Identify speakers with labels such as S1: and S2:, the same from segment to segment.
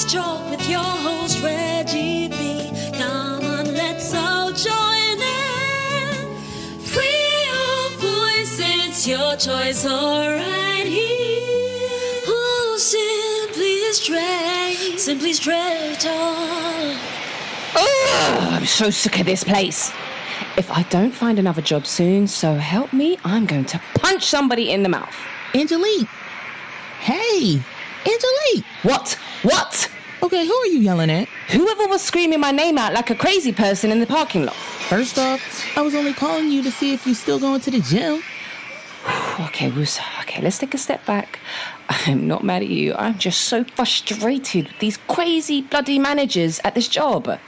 S1: Let's talk with your host, Reggie B. Come on, let's all join in. Free your voice, it's your choice, alright here. Oh, Simply Stray Talk.
S2: Oh, I'm so sick of this place. If I don't find another job soon, so help me, I'm going to punch somebody in the mouth.
S3: Angelique. Hey, Angelique.
S2: What?
S3: Okay, who are you yelling at?
S2: Whoever was screaming my name out like a crazy person in the parking lot.
S3: First off, I was only calling you to see if you're still going to the gym.
S2: Okay, let's take a step back. I'm not mad at you. I'm just so frustrated with these crazy bloody managers at this job.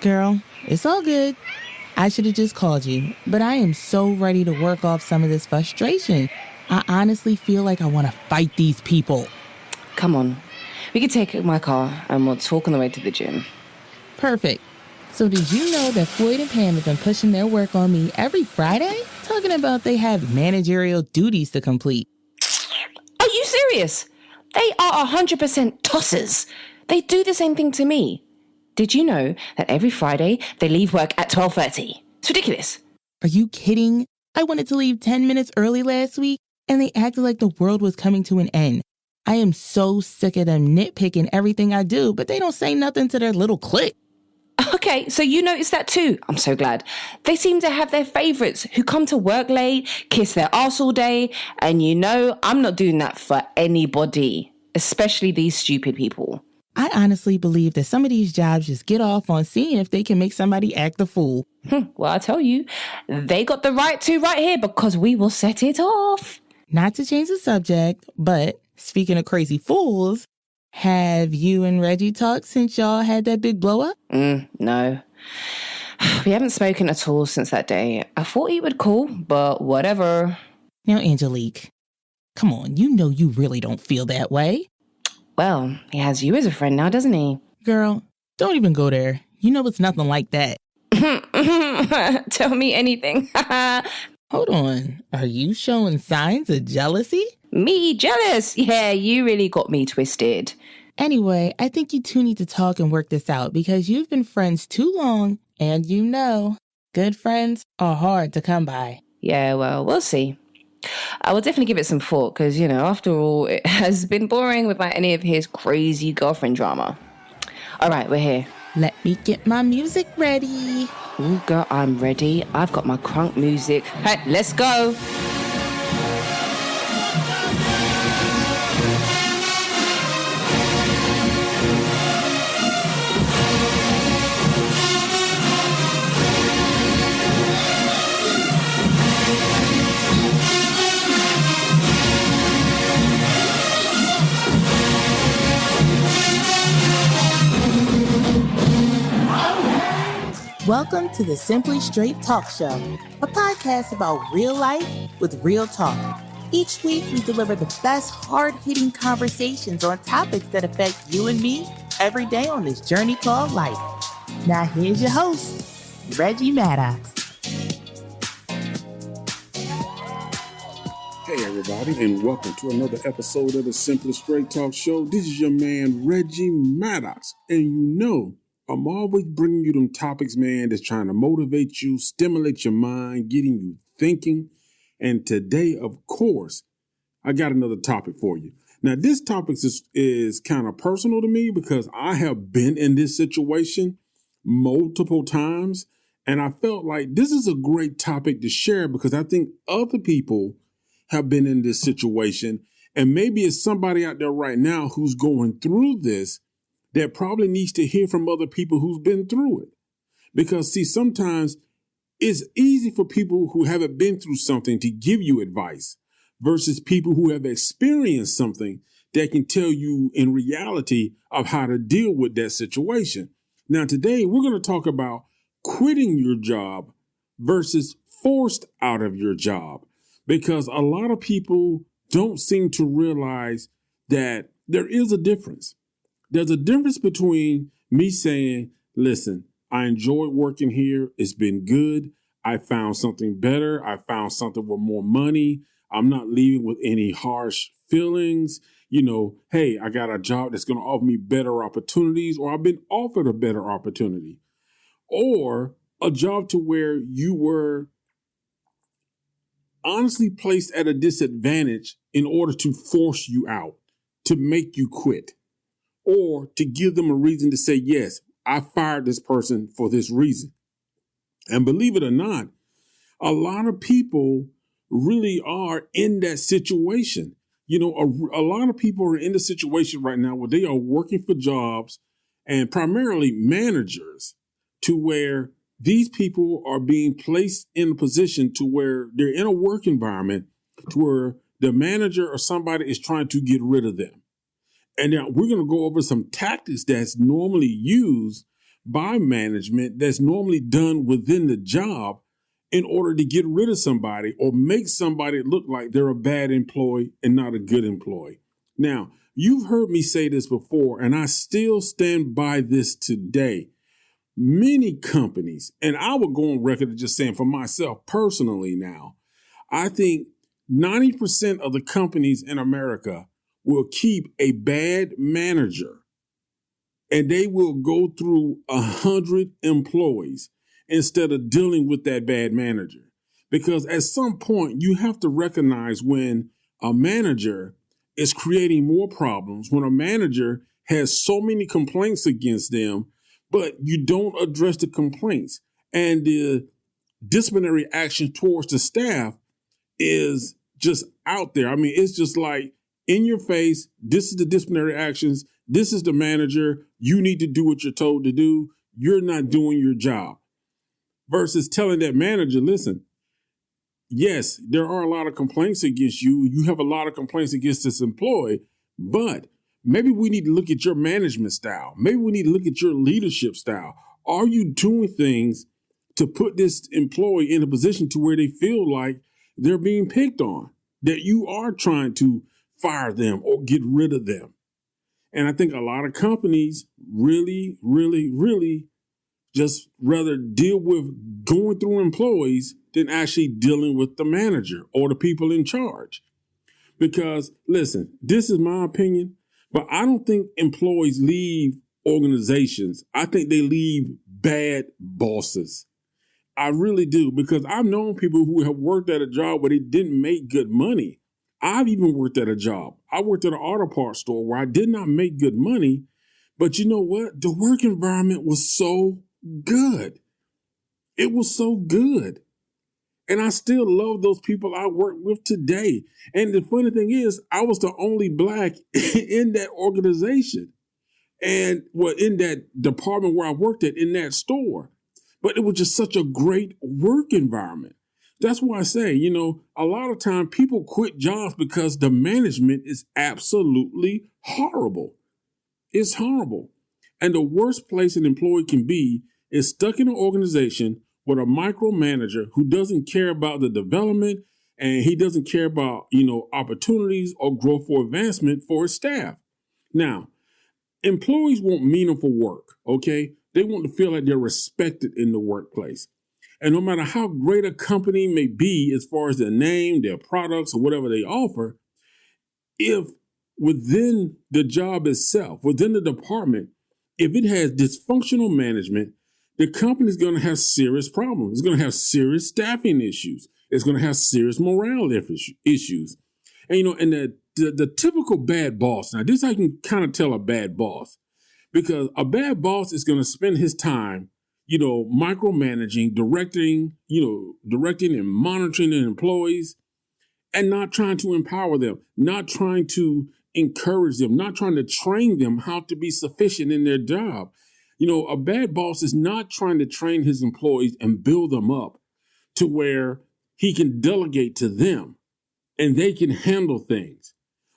S3: Girl, it's all good. I should have just called you, but I am so ready to work off some of this frustration. I honestly feel like I want to fight these people.
S2: Come on. We can take my car and we'll talk on the way to the gym.
S3: Perfect. So did you know that Floyd and Pam have been pushing their work on me every Friday? Talking about they have managerial duties to complete.
S2: Are you serious? They are 100% tossers. They do the same thing to me. Did you know that every Friday they leave work at 12:30? It's ridiculous.
S3: Are you kidding? I wanted to leave 10 minutes early last week, and they acted like the world was coming to an end. I am so sick of them nitpicking everything I do, but they don't say nothing to their little clique.
S2: Okay, so you noticed that too. I'm so glad. They seem to have their favorites who come to work late, kiss their ass all day, and you know I'm not doing that for anybody, especially these stupid people.
S3: I honestly believe that some of these jobs just get off on seeing if they can make somebody act a fool.
S2: Well, I tell you, they got the right to right here because we will set it off.
S3: Not to change the subject, but speaking of crazy fools, have you and Reggie talked since y'all had that big blow up?
S2: No. We haven't spoken at all since that day. I thought he would call, but whatever.
S3: Now, Angelique, come on, you know you really don't feel that way.
S2: Well, he has you as a friend now, doesn't he?
S3: Girl, don't even go there. You know it's nothing like that.
S2: Tell me anything.
S3: Hold on. Are you showing signs of jealousy?
S2: Me jealous? Yeah, you really got me twisted.
S3: Anyway, I think you two need to talk and work this out because you've been friends too long, and you know, good friends are hard to come by.
S2: Yeah, well, we'll see. I will definitely give it some thought because, you know, after all, it has been boring without any of his crazy girlfriend drama. All right, we're here.
S3: Let me get my music ready.
S2: Ooh, girl, I'm ready. I've got my crunk music. Hey, let's go.
S3: Welcome to the Simply Straight Talk Show, a podcast about real life with real talk. Each week, we deliver the best hard-hitting conversations on topics that affect you and me every day on this journey called life. Now, here's your host, Reggie Maddox.
S4: Hey, everybody, and welcome to another episode of the Simply Straight Talk Show. This is your man, Reggie Maddox, and you know, I'm always bringing you them topics, man, that's trying to motivate you, stimulate your mind, getting you thinking. And today, of course, I got another topic for you. Now, this topic is kind of personal to me because I have been in this situation multiple times. And I felt like this is a great topic to share because I think other people have been in this situation. And maybe it's somebody out there right now who's going through this that probably needs to hear from other people who's been through it. Because, see, sometimes it's easy for people who haven't been through something to give you advice versus people who have experienced something that can tell you in reality of how to deal with that situation. Now, today, we're going to talk about quitting your job versus forced out of your job, because a lot of people don't seem to realize that there is a difference. There's a difference between me saying, listen, I enjoyed working here. It's been good. I found something better. I found something with more money. I'm not leaving with any harsh feelings. Hey, I got a job that's going to offer me better opportunities, or I've been offered a better opportunity, or a job to where you were honestly placed at a disadvantage in order to force you out, to make you quit, or to give them a reason to say, yes, I fired this person for this reason. And believe it or not, a lot of people really are in that situation. A lot of people are in the situation right now where they are working for jobs, and primarily managers, to where these people are being placed in a position to where they're in a work environment to where the manager or somebody is trying to get rid of them. And now we're going to go over some tactics that's normally used by management, that's normally done within the job in order to get rid of somebody or make somebody look like they're a bad employee and not a good employee. Now, you've heard me say this before, and I still stand by this today. Many companies, and I would go on record of just saying for myself personally now, I think 90% of the companies in America will keep a bad manager, and they will go through 100 employees instead of dealing with that bad manager. Because at some point, you have to recognize when a manager is creating more problems, when a manager has so many complaints against them, but you don't address the complaints, and the disciplinary action towards the staff is just out there. I mean, it's just like in your face. This is the disciplinary actions. This is the manager. You need to do what you're told to do. You're not doing your job. Versus telling that manager, listen, yes, there are a lot of complaints against you. You have a lot of complaints against this employee, but maybe we need to look at your management style. Maybe we need to look at your leadership style. Are you doing things to put this employee in a position to where they feel like they're being picked on, that you are trying to fire them or get rid of them? And I think a lot of companies really, really, really just rather deal with going through employees than actually dealing with the manager or the people in charge. Because, listen, this is my opinion, but I don't think employees leave organizations. I think they leave bad bosses. I really do, because I've known people who have worked at a job where they didn't make good money. I've even worked at a job. I worked at an auto parts store where I did not make good money, but you know what? The work environment was so good. It was so good. And I still love those people I work with today. And the funny thing is, I was the only Black in that organization, and in that department where I worked at, in that store. But it was just such a great work environment. That's why I say, a lot of time people quit jobs because the management is absolutely horrible. It's horrible. And the worst place an employee can be is stuck in an organization with a micromanager who doesn't care about the development, and he doesn't care about, opportunities or growth or advancement for his staff. Now, employees want meaningful work, okay? They want to feel like they're respected in the workplace. And no matter how great a company may be as far as their name, their products, or whatever they offer, if within the job itself, within the department, if it has dysfunctional management, the company is going to have serious problems. It's going to have serious staffing issues. It's going to have serious morale issues. And, and the typical bad boss, now this I can kind of tell a bad boss, because a bad boss is going to spend his time, micromanaging, directing and monitoring the employees, and not trying to empower them, not trying to encourage them, not trying to train them how to be sufficient in their job. A bad boss is not trying to train his employees and build them up to where he can delegate to them and they can handle things.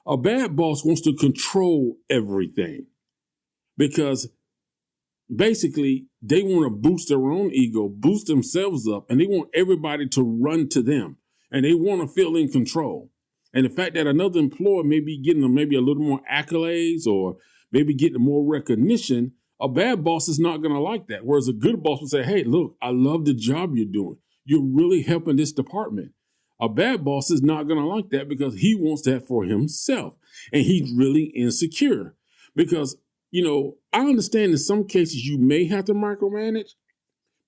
S4: A bad boss wants to control everything because basically they want to boost their own ego, boost themselves up, and they want everybody to run to them, and they want to feel in control. And the fact that another employee may be getting maybe a little more accolades or maybe getting more recognition, a bad boss is not going to like that. Whereas a good boss will say, hey, look, I love the job you're doing. You're really helping this department. A bad boss is not going to like that because he wants that for himself. And he's really insecure because, I understand in some cases you may have to micromanage,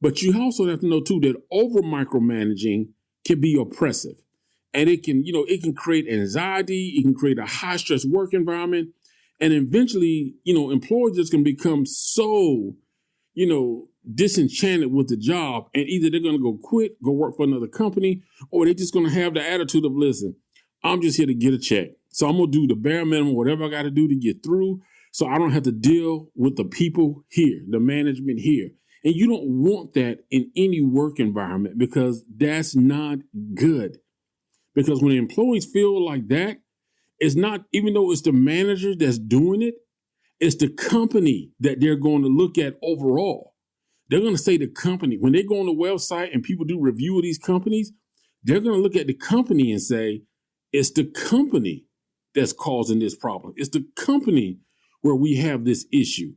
S4: but you also have to know too that over micromanaging can be oppressive. And it can create anxiety. It can create a high stress work environment. And eventually, employees just can become so, disenchanted with the job. And either they're going to go quit, go work for another company, or they're just going to have the attitude of, listen, I'm just here to get a check. So I'm going to do the bare minimum, whatever I got to do to get through. So I don't have to deal with the people here, the management here. And you don't want that in any work environment because that's not good. Because when employees feel like that, it's not, even though it's the manager that's doing it, it's the company that they're going to look at overall. They're going to say the company, when they go on the website and people do review of these companies, they're going to look at the company and say, it's the company that's causing this problem. It's the company where we have this issue.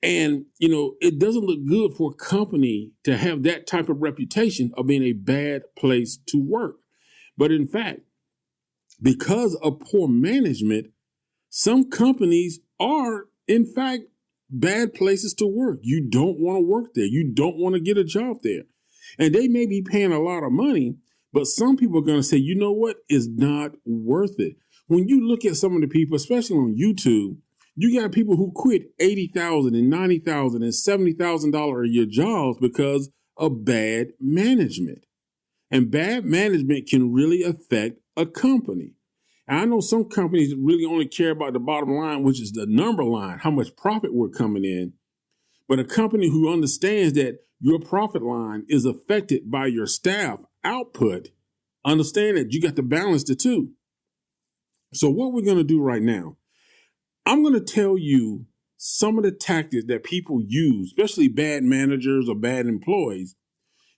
S4: And, it doesn't look good for a company to have that type of reputation of being a bad place to work. But in fact, because of poor management, some companies are, in fact, bad places to work. You don't want to work there. You don't want to get a job there. And they may be paying a lot of money, but some people are going to say, you know what? It's not worth it. When you look at some of the people, especially on YouTube, you got people who quit $80,000 and $90,000 and $70,000 a year jobs because of bad management. And bad management can really affect a company. And I know some companies really only care about the bottom line, which is the number line, how much profit we're coming in. But a company who understands that your profit line is affected by your staff output, understand that you got to balance the two. So what we're going to do right now, I'm going to tell you some of the tactics that people use, especially bad managers or bad employees,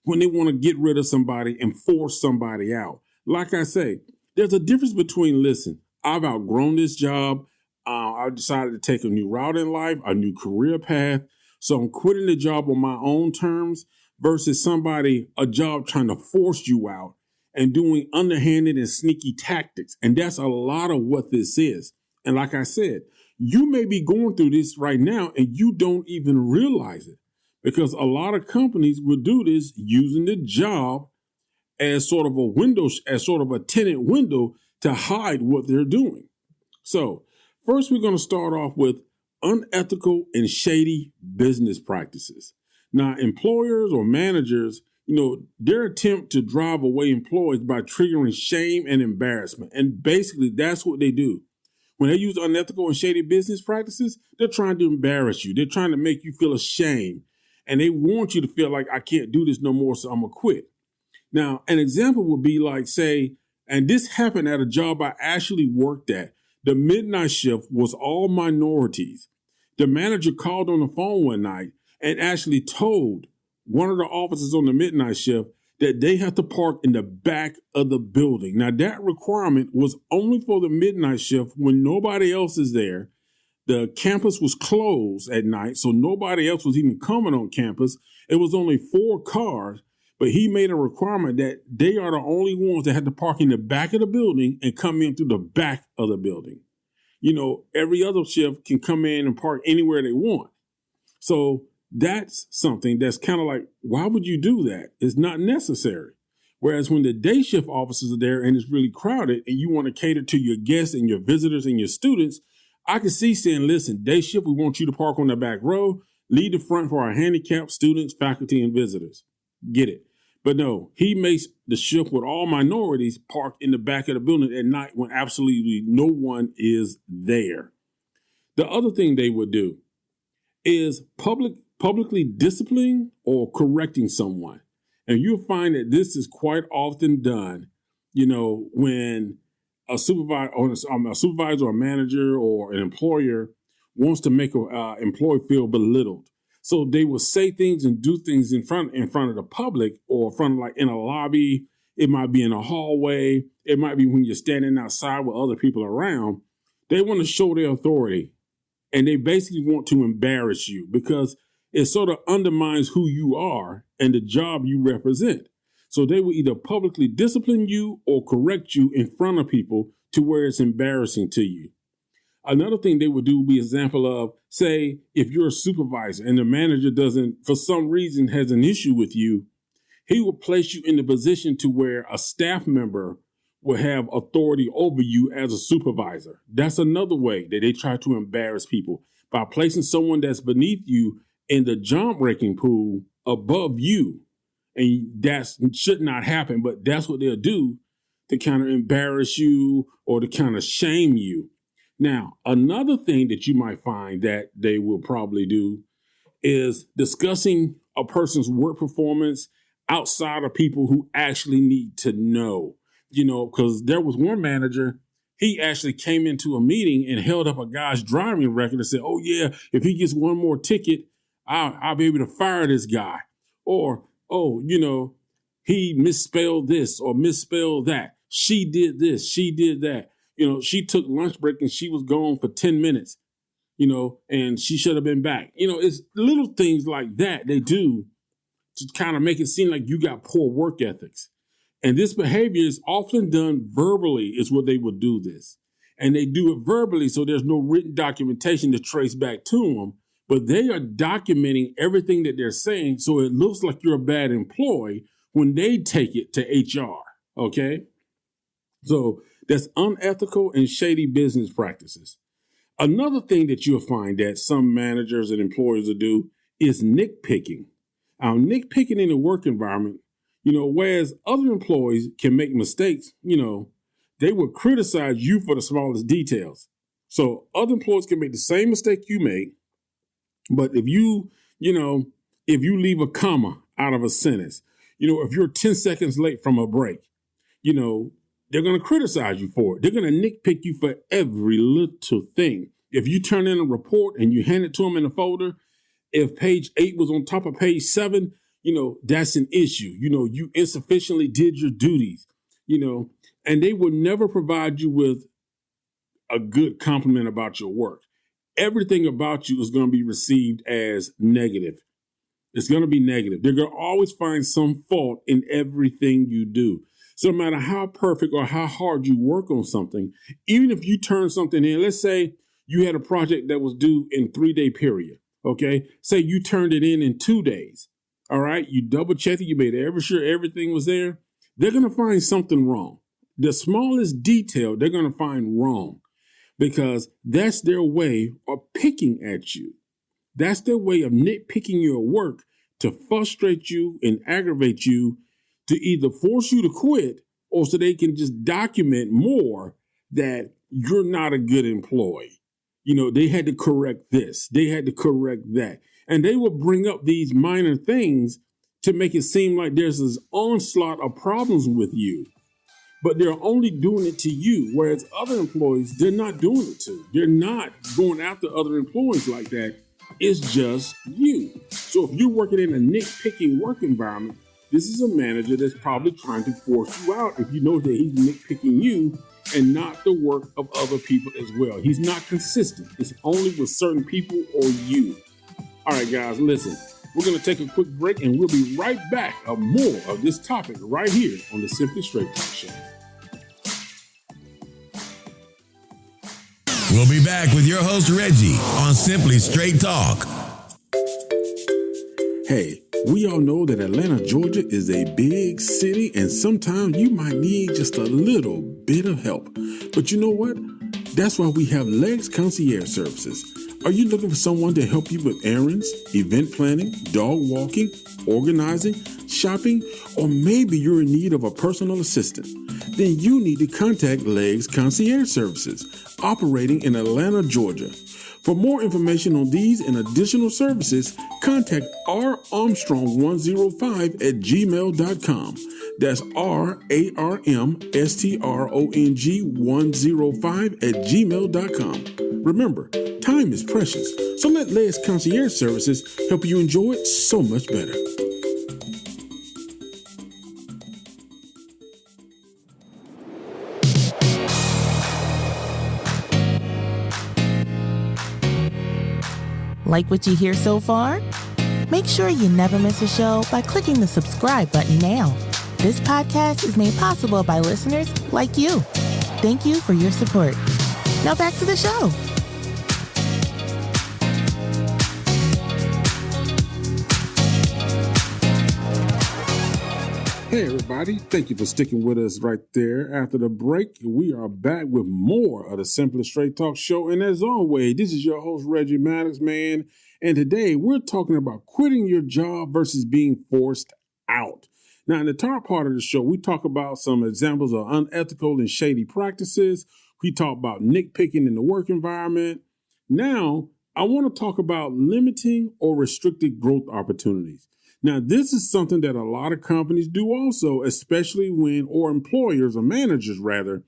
S4: when they want to get rid of somebody and force somebody out. Like I say, there's a difference between, listen, I've outgrown this job. I decided to take a new route in life, a new career path. So I'm quitting the job on my own terms versus a job trying to force you out and doing underhanded and sneaky tactics. And that's a lot of what this is. And like I said, you may be going through this right now and you don't even realize it. Because a lot of companies will do this using the job as sort of a window, as sort of a tenant window to hide what they're doing. So first, we're going to start off with unethical and shady business practices. Now, employers or managers, their attempt to drive away employees by triggering shame and embarrassment. And basically, that's what they do. When they use unethical and shady business practices, they're trying to embarrass you. They're trying to make you feel ashamed. And they want you to feel like, I can't do this no more, so I'm going to quit. Now, an example would be like, say, and this happened at a job I actually worked at. The midnight shift was all minorities. The manager called on the phone one night and actually told one of the officers on the midnight shift that they had to park in the back of the building. Now, that requirement was only for the midnight shift when nobody else is there. The campus was closed at night, so nobody else was even coming on campus. It was only 4 cars, but he made a requirement that they are the only ones that had to park in the back of the building and come in through the back of the building. Every other shift can come in and park anywhere they want. So that's something that's kind of like, why would you do that? It's not necessary. Whereas when the day shift officers are there and it's really crowded and you want to cater to your guests and your visitors and your students, I can see saying, listen, day shift, we want you to park on the back row, leave the front for our handicapped students, faculty, and visitors. Get it? But no, he makes the shift with all minorities park in the back of the building at night when absolutely no one is there. The other thing they would do is publicly disciplining or correcting someone. And you'll find that this is quite often done, when a supervisor or a manager or an employer wants to make an employee feel belittled. So they will say things and do things in front of the public or in a lobby. It might be in a hallway. It might be when you're standing outside with other people around. They want to show their authority. And they basically want to embarrass you because it sort of undermines who you are and the job you represent. So they will either publicly discipline you or correct you in front of people to where it's embarrassing to you. Another thing they would do would be an example of, say, if you're a supervisor and the manager doesn't, for some reason, has an issue with you, he will place you in the position to where a staff member will have authority over you as a supervisor. That's another way that they try to embarrass people, by placing someone that's beneath you in the jump ranking pool above you. And that should not happen, but that's what they'll do to kind of embarrass you or to kind of shame you. Now, another thing that you might find that they will probably do is discussing a person's work performance outside of people who actually need to know. Because there was one manager, he actually came into a meeting and held up a guy's driving record and said, oh yeah, if he gets one more ticket, I'll be able to fire this guy. Or, he misspelled this or misspelled that. She did this, she did that. She took lunch break and she was gone for 10 minutes, and she should have been back. It's little things like that they do to kind of make it seem like you got poor work ethics. And this behavior is often done verbally, is what they would do this. And they do it verbally, so there's no written documentation to trace back to them. But they are documenting everything that they're saying, so it looks like you're a bad employee when they take it to HR, okay? So that's unethical and shady business practices. Another thing that you'll find that some managers and employers will do is nitpicking. Now, nitpicking in the work environment, whereas other employees can make mistakes, they will criticize you for the smallest details. So other employees can make the same mistake you make, but if you leave a comma out of a sentence, if you're 10 seconds late from a break, they're going to criticize you for it. They're going to nitpick you for every little thing. If you turn in a report and you hand it to them in a folder, if page 8 was on top of page 7, that's an issue. You insufficiently did your duties, and they will never provide you with a good compliment about your work. Everything about you is going to be received as negative. It's going to be negative. They're going to always find some fault in everything you do. So no matter how perfect or how hard you work on something, even if you turn something in, let's say you had a project that was due in 3-day period. Okay. Say you turned it in 2 days. All right. You double checked it. You made sure everything was there. They're going to find something wrong. The smallest detail they're going to find wrong, because that's their way of picking at you. That's their way of nitpicking your work to frustrate you and aggravate you, to either force you to quit or so they can just document more that you're not a good employee. They had to correct this. They had to correct that. And they will bring up these minor things to make it seem like there's this onslaught of problems with you. But they're only doing it to you, whereas other employees, they're not doing it to. They're not going after other employees like that. It's just you. So if you're working in a nitpicking work environment, this is a manager that's probably trying to force you out if you know that he's nitpicking you and not the work of other people as well. He's not consistent. It's only with certain people or you. All right, guys, listen. We're going to take a quick break and we'll be right back of more of this topic right here on the Simply Straight Talk Show.
S5: We'll be back with your host, Reggie, on Simply Straight Talk.
S4: Hey, we all know that Atlanta, Georgia is a big city, and sometimes you might need just a little bit of help. But you know what? That's why we have Legs Concierge Services. Are you looking for someone to help you with errands, event planning, dog walking, organizing, shopping, or maybe you're in need of a personal assistant? Then you need to contact Legs Concierge Services, operating in Atlanta, Georgia. For more information on these and additional services, contact rarmstrong105@gmail.com. That's rarmstrong105@gmail.com. Remember, time is precious, so let Legs Concierge Services help you enjoy it so much better.
S3: Like what you hear so far? Make sure you never miss a show by clicking the subscribe button now. This podcast is made possible by listeners like you. Thank you for your support. Now back to the show.
S4: Hey everybody, thank you for sticking with us right there. After the break, we are back with more of the Simply Straight Talk Show. And as always, this is your host, Reggie Maddox, man. And today we're talking about quitting your job versus being forced out. Now, in the top part of the show, we talk about some examples of unethical and shady practices. We talk about nitpicking in the work environment. Now, I want to talk about limiting or restricted growth opportunities. Now, this is something that a lot of companies do also, especially or employers or managers rather,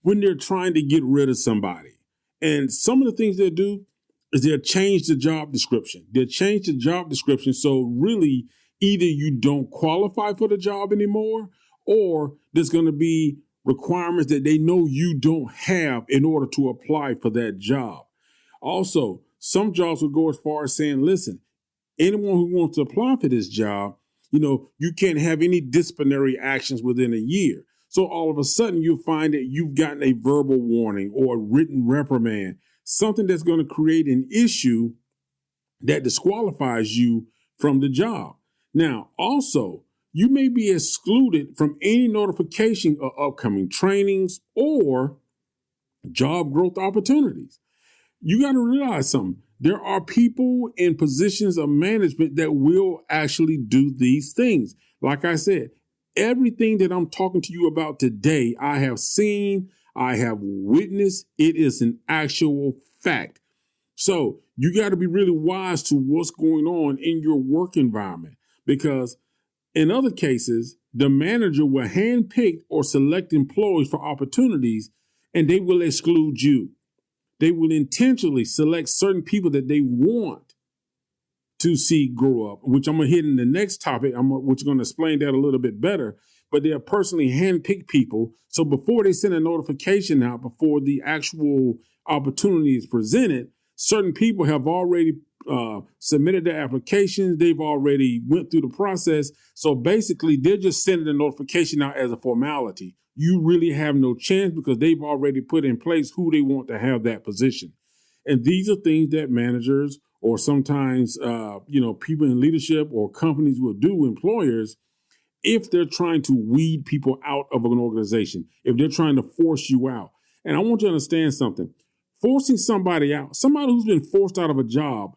S4: when they're trying to get rid of somebody. And some of the things they'll do is they'll change the job description. They'll change the job description so really either you don't qualify for the job anymore, or there's going to be requirements that they know you don't have in order to apply for that job. Also, some jobs will go as far as saying, listen, anyone who wants to apply for this job, you can't have any disciplinary actions within a year. So all of a sudden you find that you've gotten a verbal warning or a written reprimand, something that's going to create an issue that disqualifies you from the job. Now, also, you may be excluded from any notification of upcoming trainings or job growth opportunities. You got to realize something. There are people in positions of management that will actually do these things. Like I said, everything that I'm talking to you about today, I have seen, I have witnessed. It is an actual fact. So you got to be really wise to what's going on in your work environment, because in other cases, the manager will handpick or select employees for opportunities, and they will exclude you. They will intentionally select certain people that they want to see grow up, which I'm going to hit in the next topic, which is going to explain that a little bit better. But they'll personally handpick people. So before they send a notification out, before the actual opportunity is presented, certain people have already submitted their applications. They've already went through the process. So basically, they're just sending the notification out as a formality. You really have no chance because they've already put in place who they want to have that position. And these are things that managers or sometimes, people in leadership or companies will do, employers, if they're trying to weed people out of an organization, if they're trying to force you out. And I want you to understand something. Forcing somebody out, somebody who's been forced out of a job,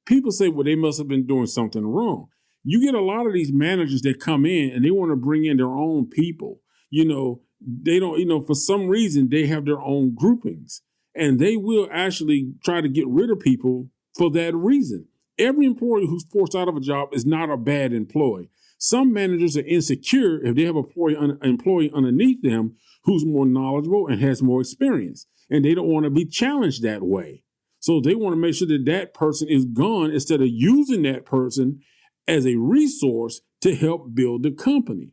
S4: people say, well, they must have been doing something wrong. You get a lot of these managers that come in and they want to bring in their own people. They don't, for some reason, they have their own groupings, and they will actually try to get rid of people for that reason. Every employee who's forced out of a job is not a bad employee. Some managers are insecure if they have an employee underneath them who's more knowledgeable and has more experience, and they don't want to be challenged that way. So they want to make sure that that person is gone instead of using that person as a resource to help build the company.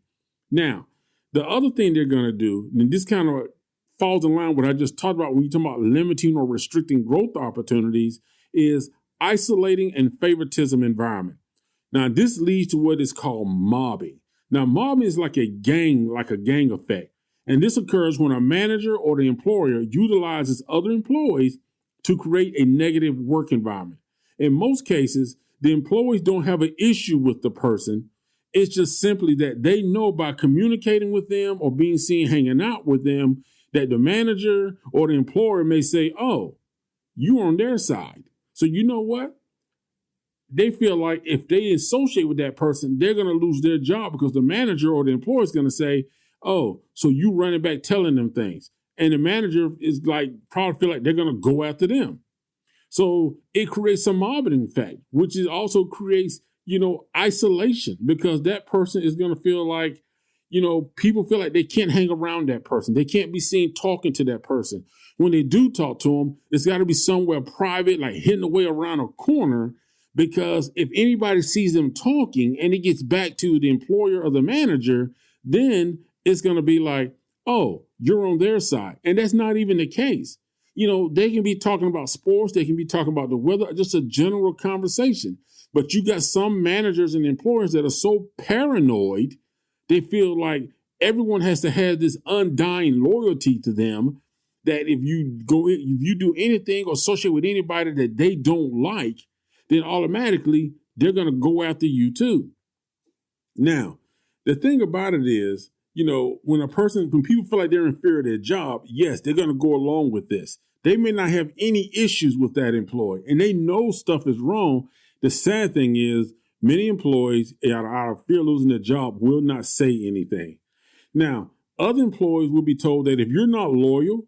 S4: Now, the other thing they're going to do, and this kind of falls in line with what I just talked about when you talk about limiting or restricting growth opportunities, is isolating and favoritism environment. Now, this leads to what is called mobbing. Now, mobbing is like a gang effect. And this occurs when a manager or the employer utilizes other employees to create a negative work environment. In most cases, the employees don't have an issue with the person. It's just simply that they know by communicating with them or being seen hanging out with them that the manager or the employer may say, oh, you're on their side. So you know what? They feel like if they associate with that person, they're going to lose their job because the manager or the employer is going to say, oh, so you running back telling them things. And the manager is probably feel like they're going to go after them. So it creates a mobbing effect, which is also creates, isolation, because that person is going to feel like, people feel like they can't hang around that person. They can't be seen talking to that person. When they do talk to them, it's got to be somewhere private, like hidden away around a corner, because if anybody sees them talking and it gets back to the employer or the manager, then it's going to be like, oh, you're on their side. And that's not even the case. They can be talking about sports. They can be talking about the weather, just a general conversation. But you got some managers and employers that are so paranoid They feel like everyone has to have this undying loyalty to them, that if you do anything or associate with anybody that they don't like, then automatically they're going to go after you too. Now, the thing about it is, when people feel like they're inferior to their job, yes, they're going to go along with this. They may not have any issues with that employee, and they know stuff is wrong. The sad thing is, many employees, out of fear of losing their job, will not say anything. Now, other employees will be told that if you're not loyal,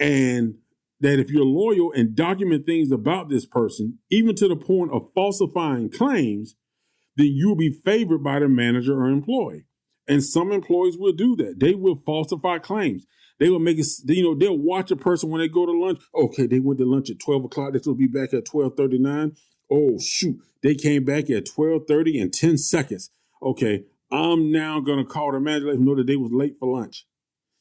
S4: and that if you're loyal and document things about this person, even to the point of falsifying claims, then you'll be favored by the manager or employee. And some employees will do that. They will falsify claims. They will make it, they'll watch a person when they go to lunch. Okay, they went to lunch at 12 o'clock. This will be back at 12:39. Oh, shoot. They came back at 12:30 and 10 seconds. Okay, I'm now going to call the manager, let them know that they was late for lunch.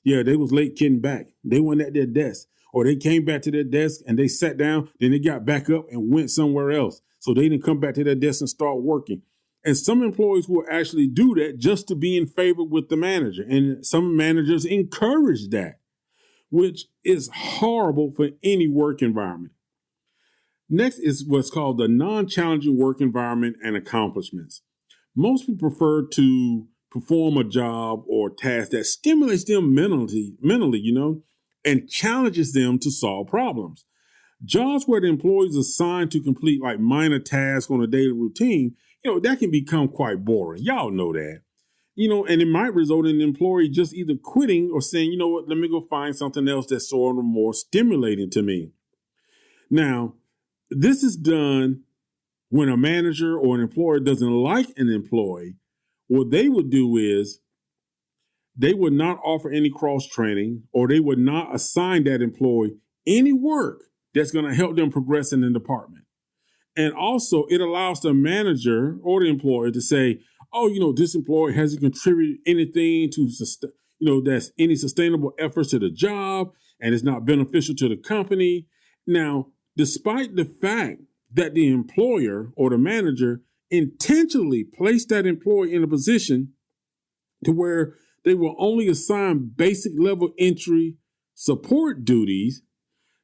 S4: Yeah, they was late getting back. They weren't at their desk. Or they came back to their desk and they sat down, then they got back up and went somewhere else. So they didn't come back to their desk and start working. And some employees will actually do that just to be in favor with the manager. And some managers encourage that, which is horrible for any work environment. Next is what's called the non-challenging work environment and accomplishments. Most people prefer to perform a job or task that stimulates them mentally, and challenges them to solve problems. Jobs where the employee is assigned to complete like minor tasks on a daily routine, that can become quite boring. Y'all know that. And it might result in the employee just either quitting or saying, you know what, let me go find something else that's sort of more stimulating to me. Now, this is done when a manager or an employer doesn't like an employee. What they would do is they would not offer any cross training, or they would not assign that employee any work that's going to help them progress in the department. And also it allows the manager or the employer to say, oh, this employee hasn't contributed anything to, that's any sustainable efforts to the job, and it's not beneficial to the company. Now, despite the fact that the employer or the manager intentionally placed that employee in a position to where they will only assign basic level entry support duties,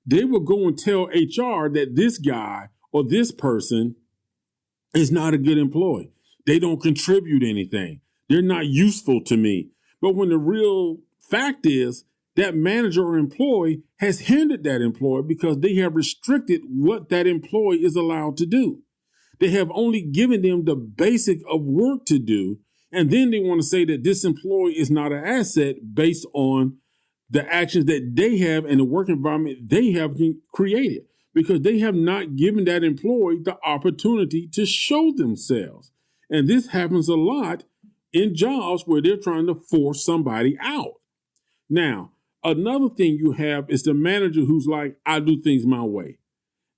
S4: they will go and tell HR that this guy or this person is not a good employee. They don't contribute anything. They're not useful to me. But when the real fact is that manager or employee has hindered that employee because they have restricted what that employee is allowed to do. They have only given them the basic of work to do. And then they want to say that this employee is not an asset based on the actions that they have and the work environment they have created, because they have not given that employee the opportunity to show themselves. And this happens a lot in jobs where they're trying to force somebody out. Now, another thing you have is the manager who's like, I do things my way.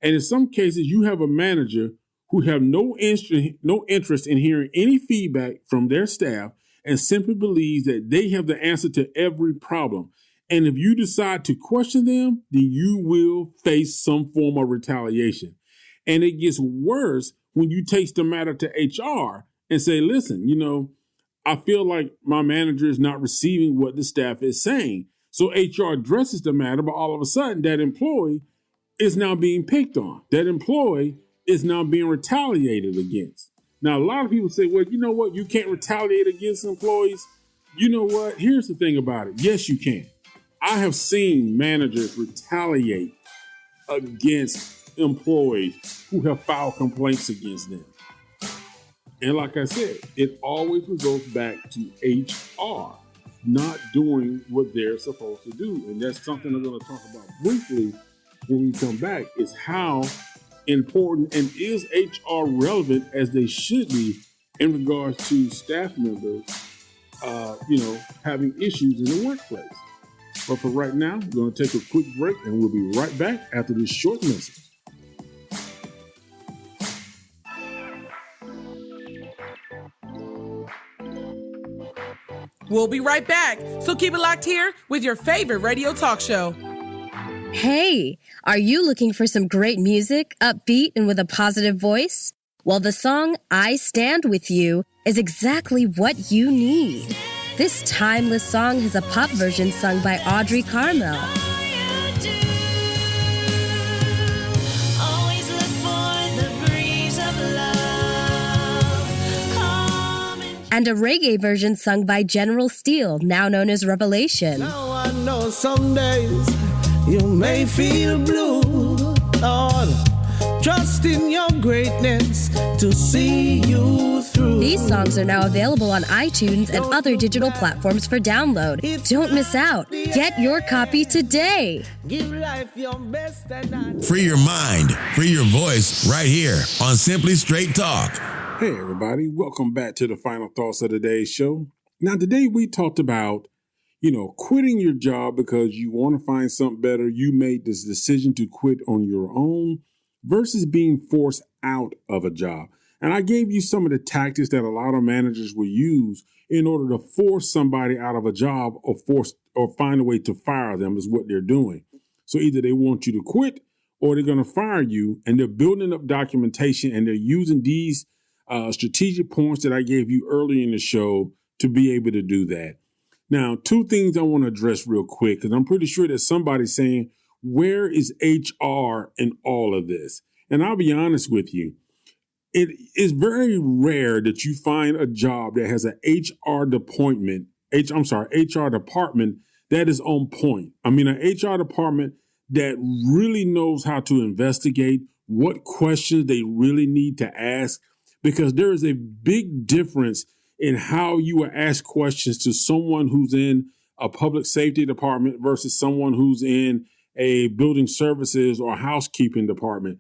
S4: And in some cases, you have a manager who have no interest in hearing any feedback from their staff and simply believes that they have the answer to every problem. And if you decide to question them, then you will face some form of retaliation. And it gets worse when you take the matter to HR and say, listen, I feel like my manager is not receiving what the staff is saying. So HR addresses the matter, but all of a sudden that employee is now being picked on. That employee is now being retaliated against. Now, a lot of people say, well, you know what? You can't retaliate against employees. You know what? Here's the thing about it. Yes, you can. I have seen managers retaliate against employees who have filed complaints against them. And like I said, it always results back to HR not doing what they're supposed to do. And that's something I'm going to talk about briefly when we come back, is how important and is HR relevant as they should be in regards to staff members, having issues in the workplace. But for right now, we're going to take a quick break and we'll be right back after this short message.
S6: We'll be right back, so keep it locked here with your favorite radio talk show.
S7: Hey, are you looking for some great music, upbeat and with a positive voice? Well, the song I Stand With You is exactly what you need. This timeless song has a pop version sung by Audrey Carmel. And a reggae version sung by General Steele, now known as Revelation.
S8: Now I know some days you may feel blue, Lord. Trust in your greatness to see you through.
S7: These songs are now available on iTunes and other digital platforms for download. Don't miss out. Get your copy today.
S8: Give life your best and
S5: Free your mind, free your voice right here on Simply Straight Talk.
S4: Hey, everybody. Welcome back to the final thoughts of today's show. Now, today we talked about, quitting your job because you want to find something better. You made this decision to quit on your own versus being forced out of a job. And I gave you some of the tactics that a lot of managers will use in order to force somebody out of a job or find a way to fire them is what they're doing. So either they want you to quit or they're going to fire you, and they're building up documentation and they're using these strategic points that I gave you earlier in the show to be able to do that. Now, two things I want to address real quick, because I'm pretty sure that somebody's saying, where is HR in all of this? And I'll be honest with you, it is very rare that you find a job that has an HR department that is on point. I mean, an HR department that really knows how to investigate, what questions they really need to ask, because there is a big difference in how you will ask questions to someone who's in a public safety department versus someone who's in a building services or housekeeping department.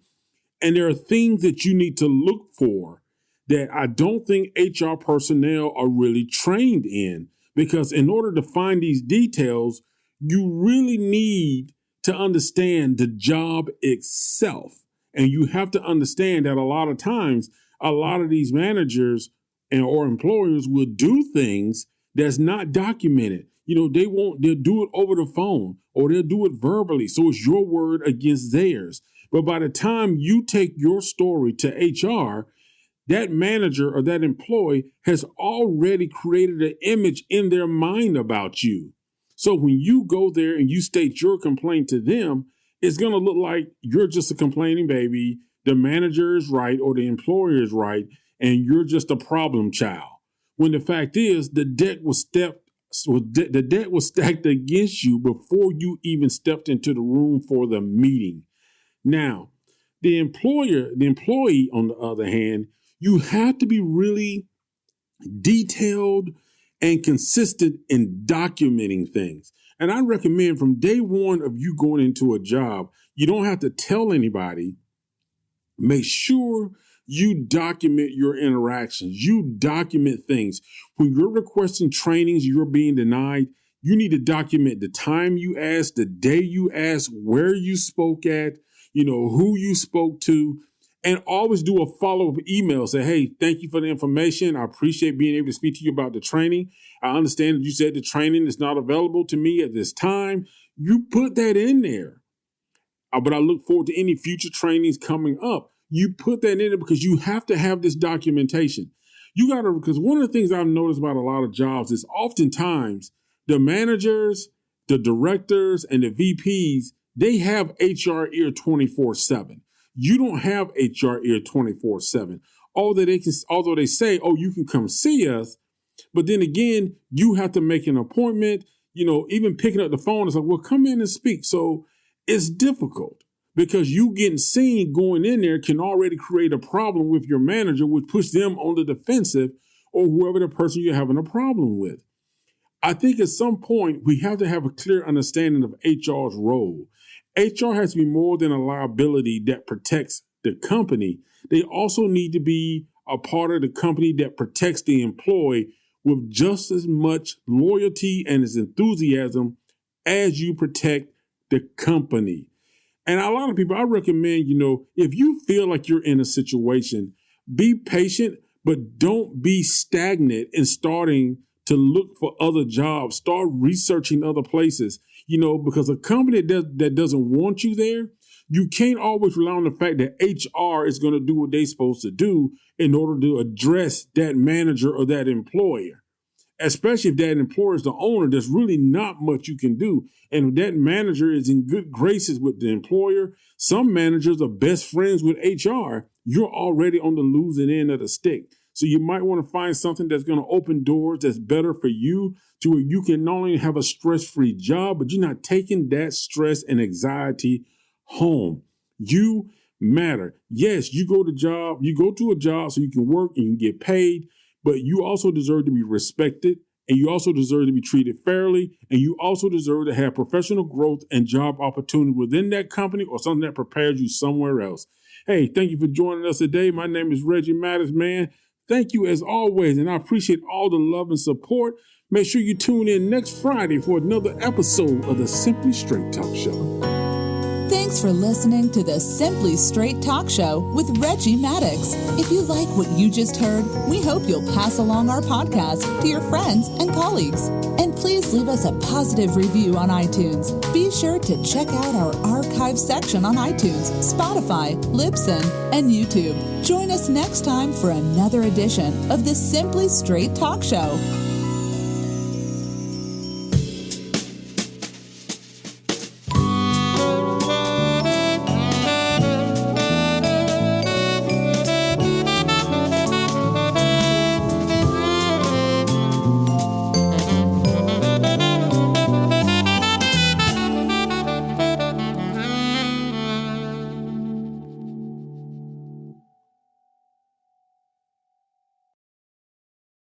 S4: And there are things that you need to look for that I don't think HR personnel are really trained in, because in order to find these details, you really need to understand the job itself. And you have to understand that a lot of times, a lot of these managers or employers will do things that's not documented. They'll do it over the phone or they'll do it verbally. So it's your word against theirs. But by the time you take your story to HR, that manager or that employee has already created an image in their mind about you. So when you go there and you state your complaint to them, it's going to look like you're just a complaining baby. The manager is right or the employer is right, and you're just a problem child. When the fact is, the debt was stacked against you before you even stepped into the room for the meeting. Now, the employee, on the other hand, you have to be really detailed and consistent in documenting things. And I recommend from day one of you going into a job, you don't have to tell anybody. Make sure you document your interactions. You document things. When you're requesting trainings, you're being denied. You need to document the time you asked, the day you asked, where you spoke at, who you spoke to, and always do a follow-up email. Say, hey, thank you for the information. I appreciate being able to speak to you about the training. I understand that you said the training is not available to me at this time. You put that in there. But I look forward to any future trainings coming up. You put that in there because you have to have this documentation. Because one of the things I've noticed about a lot of jobs is oftentimes the managers, the directors, and the VPs, they have HR ear 24/7. You don't have HR ear 24/7. Although they say, oh, you can come see us, but then again, you have to make an appointment. Even picking up the phone is like, well, come in and speak. So it's difficult because you getting seen going in there can already create a problem with your manager, which puts them on the defensive or whoever the person you're having a problem with. I think at some point we have to have a clear understanding of HR's role. HR has to be more than a liability that protects the company. They also need to be a part of the company that protects the employee with just as much loyalty and as enthusiasm as you protect the company. And a lot of people, I recommend, if you feel like you're in a situation, be patient, but don't be stagnant in starting to look for other jobs. Start researching other places. because a company that doesn't want you there, you can't always rely on the fact that HR is going to do what they're supposed to do in order to address that manager or that employer. Especially if that employer is the owner, there's really not much you can do. And if that manager is in good graces with the employer, some managers are best friends with HR, you're already on the losing end of the stick. So you might want to find something that's going to open doors that's better for you, to where you can not only have a stress-free job, but you're not taking that stress and anxiety home. You matter. Yes, you go to a job so you can work and you can get paid, but you also deserve to be respected, and you also deserve to be treated fairly, and you also deserve to have professional growth and job opportunity within that company or something that prepares you somewhere else. Hey, thank you for joining us today. My name is Reggie Matters, man. Thank you as always, and I appreciate all the love and support. Make sure you tune in next Friday for another episode of the Simply Straight Talk Show.
S9: Thanks for listening to the Simply Straight Talk Show with Reggie Maddox. If you like what you just heard, we hope you'll pass along our podcast to your friends and colleagues. And please leave us a positive review on iTunes. Be sure to check out our archive section on iTunes, Spotify, Libsyn, and YouTube. Join us next time for another edition of the Simply Straight Talk Show.